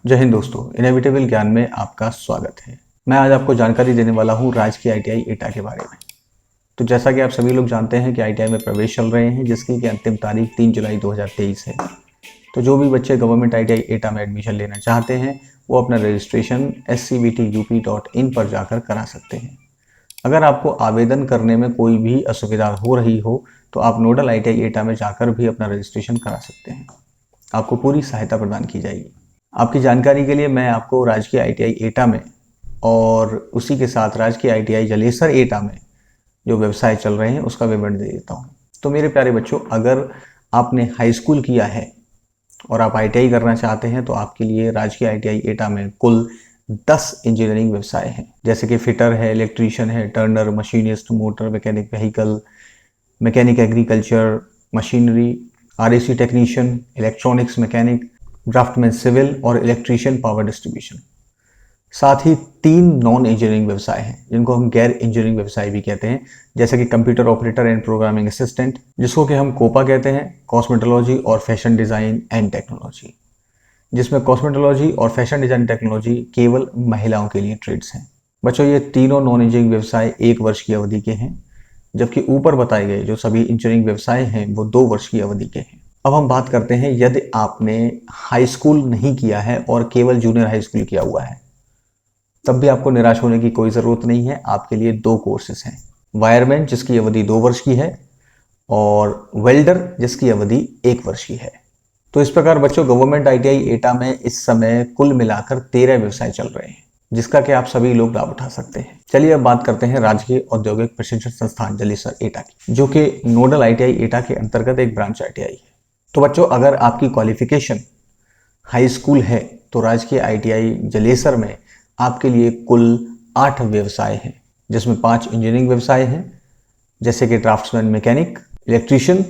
जय हिंद दोस्तों, इनएविटेबल ज्ञान में आपका स्वागत है। मैं आज आपको जानकारी देने वाला हूं राजकीय आईटीआई एटा के बारे में। तो जैसा कि आप सभी लोग जानते हैं कि आईटीआई में प्रवेश चल रहे हैं, जिसकी की अंतिम तारीख 3 जुलाई 2023 है। तो जो भी बच्चे गवर्नमेंट आईटीआई एटा में एडमिशन लेना चाहते हैं वो अपना रजिस्ट्रेशन scvtup.in पर जाकर करा सकते हैं। अगर आपको आवेदन करने में कोई भी असुविधा हो रही हो तो आप नोडल आईटीआई एटा में जाकर भी अपना रजिस्ट्रेशन करा सकते हैं। आपको पूरी सहायता प्रदान की जाएगी। आपकी जानकारी के लिए मैं आपको राजकीय आईटीआई एटा में और उसी के साथ राजकीय आईटीआई जलेसर एटा में जो व्यवसाय चल रहे हैं उसका विवरण दे देता हूँ। तो मेरे प्यारे बच्चों, अगर आपने हाई स्कूल किया है और आप आईटीआई करना चाहते हैं तो आपके लिए राजकीय आईटीआई एटा में कुल 10 इंजीनियरिंग व्यवसाय हैं, जैसे कि फिटर है, इलेक्ट्रीशियन है, turner, machinist, motor mechanic, vehicle mechanic, agriculture machinery, RAC technician, electronics mechanic, draughtsman civil और इलेक्ट्रीशियन पावर डिस्ट्रीब्यूशन। साथ ही 3 नॉन इंजीनियरिंग व्यवसाय हैं जिनको हम गैर इंजीनियरिंग व्यवसाय भी कहते हैं, जैसे कि computer operator and programming assistant, जिसको कि हम कोपा कहते हैं, कॉस्मेटोलॉजी और फैशन डिजाइन एंड टेक्नोलॉजी, जिसमें कॉस्मेटोलॉजी और फैशन डिजाइन टेक्नोलॉजी केवल महिलाओं के लिए ट्रेड्स हैं। बच्चों, ये तीनों नॉन इंजीनियरिंग व्यवसाय 1 वर्ष की अवधि के हैं, जबकि ऊपर बताए गए जो सभी इंजीनियरिंग व्यवसाय हैं वो 2 वर्ष की अवधि के हैं। अब हम बात करते हैं, यदि आपने हाई स्कूल नहीं किया है और केवल जूनियर हाई स्कूल किया हुआ है तब भी आपको निराश होने की कोई ज़रूरत नहीं है। आपके लिए 2 कोर्सेज हैं, वायरमैन जिसकी अवधि 2 वर्ष की है और वेल्डर जिसकी अवधि 1 वर्ष की है। तो इस प्रकार बच्चों, गवर्नमेंट आईटीआई एटा में इस समय कुल मिलाकर 13 व्यवसाय चल रहे हैं, जिसका कि आप सभी लोग लाभ उठा सकते हैं। चलिए अब बात करते हैं राजकीय औद्योगिक प्रशिक्षण संस्थान जलेसर एटा की, जो कि नोडल आईटीआई एटा के अंतर्गत एक ब्रांच आईटीआई है। तो बच्चों, अगर आपकी क्वालिफिकेशन हाई स्कूल है तो राजकीय आईटीआई जलेसर में आपके लिए कुल 8 व्यवसाय हैं, जिसमें 5 इंजीनियरिंग व्यवसाय हैं, जैसे कि draughtsman mechanic, electrician,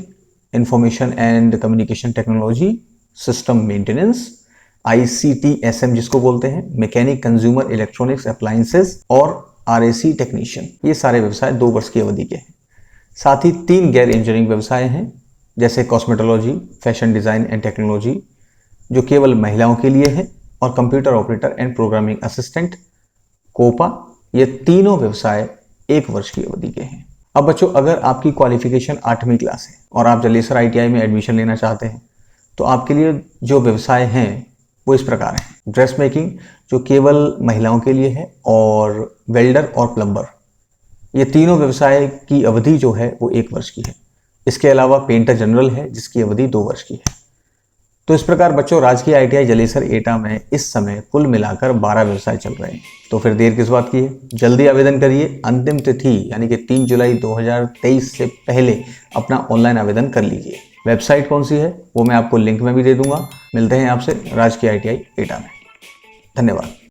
information and communication technology, system maintenance, ICTSM जिसको बोलते हैं, मैकेनिक कंज्यूमर इलेक्ट्रॉनिक्स अप्लायंसेस और RAC टेक्नीशियन। ये सारे व्यवसाय 2 वर्ष की अवधि के हैं। साथ ही 3 गैर इंजीनियरिंग व्यवसाय हैं, जैसे cosmetology, fashion design and technology जो केवल महिलाओं के लिए है, और computer operator and programming assistant COPA. ये तीनों व्यवसाय 1 वर्ष की अवधि के हैं। अब बच्चों, अगर आपकी क्वालिफिकेशन 8वीं क्लास है और आप जलेसर आईटीआई में एडमिशन लेना चाहते हैं तो आपके लिए जो व्यवसाय हैं वो इस प्रकार हैं, ड्रेस मेकिंग जो केवल महिलाओं के लिए है, और वेल्डर और प्लम्बर। ये तीनों व्यवसाय की अवधि जो है वो 1 वर्ष की है। इसके अलावा पेंटर जनरल है जिसकी अवधि 2 वर्ष की है। तो इस प्रकार बच्चों, राजकीय आईटीआई जलेसर एटा में इस समय कुल मिलाकर 12 व्यवसाय चल रहे हैं। तो फिर देर किस बात की है, जल्दी आवेदन करिए। अंतिम तिथि यानी कि 3 जुलाई 2023 से पहले अपना ऑनलाइन आवेदन कर लीजिए। वेबसाइट कौन सी है वो मैं आपको लिंक में भी दे दूंगा। मिलते हैं आपसे राजकीय आईटीआई एटा में। धन्यवाद।